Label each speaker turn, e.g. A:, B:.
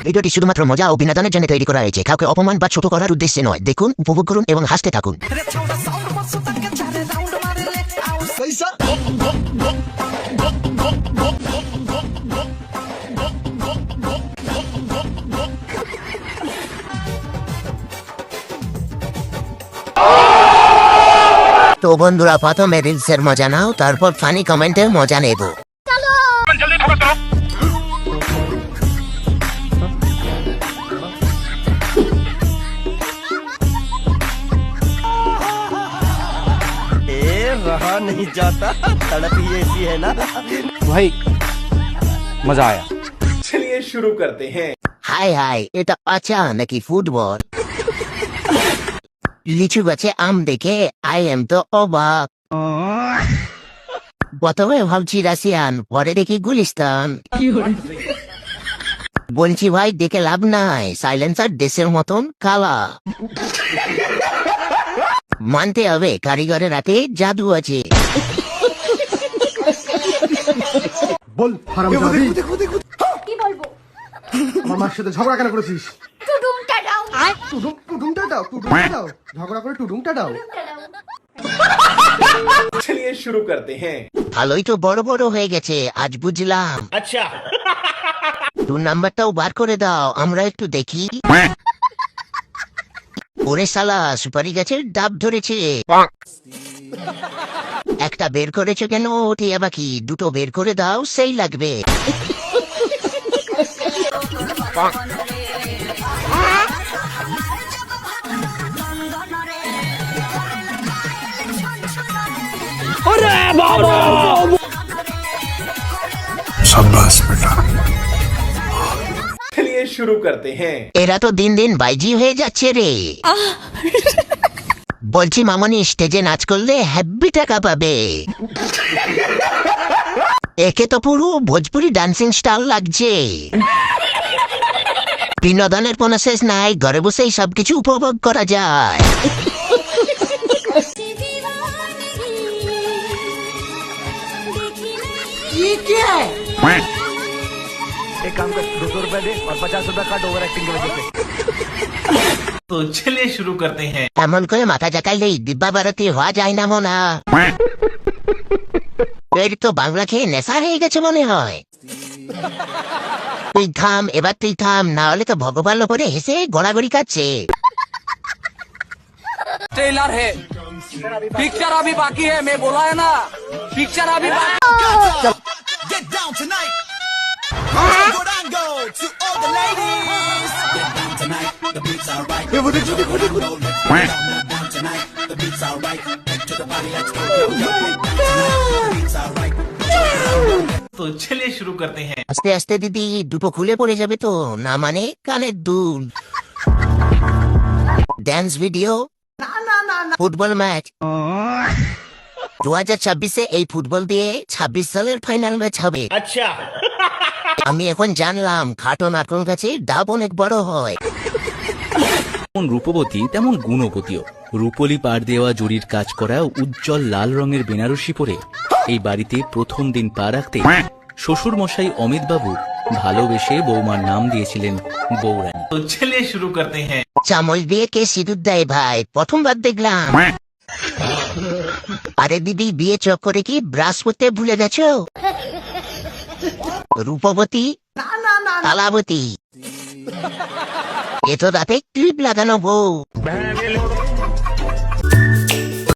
A: ভিডিওটি শুধুমাত্র মজা ও বিনোদনের জন্য তৈরি করা হয়েছে, কাউকে অপমান বা ছোট করার উদ্দেশ্যে নয়। দেখুন, উপভোগ করুন এবং হাসতে থাকুন। তো বন্ধুরা, প্রথমে রিলসের মজা নাও, তারপর ফানি কমেন্টের মজা নেব।
B: रहा नहीं जाता, तड़प ही ऐसी है ना
C: भाई, मजा आया।
D: चलिए शुरू करते हैं।
A: হাই হাই, এটা আচা নাকি ফুটবল? লিচু গাছে আম দেখে আই এম তো অবাক। প্রথমে ভাবছি রাশিয়ান, পরে দেখি গুলিস্তান। বলছি ভাই, দেখে লাভ নাই, সাইলেন্সার দেশের মতন কালা। মানতে হবে কারিগরের হাতে জাদু আছে।
E: বল হারামজাদি,
F: কি বলবো?
E: আমার মার সাথে ঝগড়া কেন করেছিস?
F: টুডুমটা দাও।
E: টুডুমটা দাও, ঝগড়া করে টুডুমটা দাও।
D: चलिए शुरू करते हैं।
A: ভালোই তো বড় বড় হয়ে গেছে, আজ বুঝলাম।
D: अच्छा,
A: তোর নাম্বারটাও বার করে দাও, আমরা একটু দেখি। ওরে শালা, সুপারি গাছের ডাব ধরেছে। একটা বের করেছো কেন? টিয়া বাকি দুটো বের করে দাও, সেই লাগবে।
D: चलिए शुरू करते हैं।
A: এরা তো দিন দিন বাইজি হয়ে যাচ্ছে রে। বলছি মামনি, স্টেজে নাচ করলে হ্যাপি টাকা পাবে। একে তো পুরো ভোজপুরি ডান্সিং স্টাইল লাগছে। বিনোদনের কোনো শেষ নাই, ঘরে বসেই সবকিছু উপভোগ করা যায়।
B: एक काम कर, 200 रुपए दे और 50 रुपए काट ओवर एक्टिंग की वजह से।
D: तो चलिए शुरू करते हैं।
A: এমন করে মাথা জাকাইলেই দিব্যা ভারতী হওয়া যায় না মোনা। এর তো বাংলা খেয়ে নেশা হয়ে গেছে মনে হয়। তুই থাম, এবার তুই থাম, না হলে তো ভগবান ওপরে হেসে গড়াগড়ি কাটছে।
C: ट्रेलर है, पिक्चर अभी बाकी है, मैं बोला है ना, पिक्चर अभी बाकी।
B: Get down tonight. Durango to all the ladies. Get down tonight. The beats are right. Down tonight. The beats are right. Head to the party. Let's go. Get down tonight. The beats are right.
D: तो चलिए शुरू करते हैं।
A: আস্তে আস্তে দিদি, দুটো খুলে পড়ে যাবে তো, না মানে কানের দুল। Dance video, football match. 2026-এ এই ফুটবল দিয়ে 26 সালের ফাইনাল ম্যাচ হবে।
D: अच्छा,
A: আমি এখন জানলাম খাটো নারকল গাছে ডাব অনেক বড় হয়।
G: যেমন রূপবতী তেমন গুণবতীও। রূপলি পাড় দেওয়া জরির কাজ করা উজ্জ্বল লাল রঙের বেনারসি পরে এই বাড়িতে প্রথম দিন পা রাখতে শ্বশুর মশাই অমিত বাবু ভালোবেসে বৌমার নাম দিয়েছিলেন বৌরানী।
D: तो चलिए शुरू करते हैं।
A: চামচ দিয়ে কে সিঁদুর দেয় ভাই, প্রথমবার দেখলাম। আরে দিদি, বিয়ে চক্করে কি ব্রাশ করতে ভুলে গেছো? রূপবতী, তালাবতী, এ তো রাতে ক্লিপ লাগানো বউ।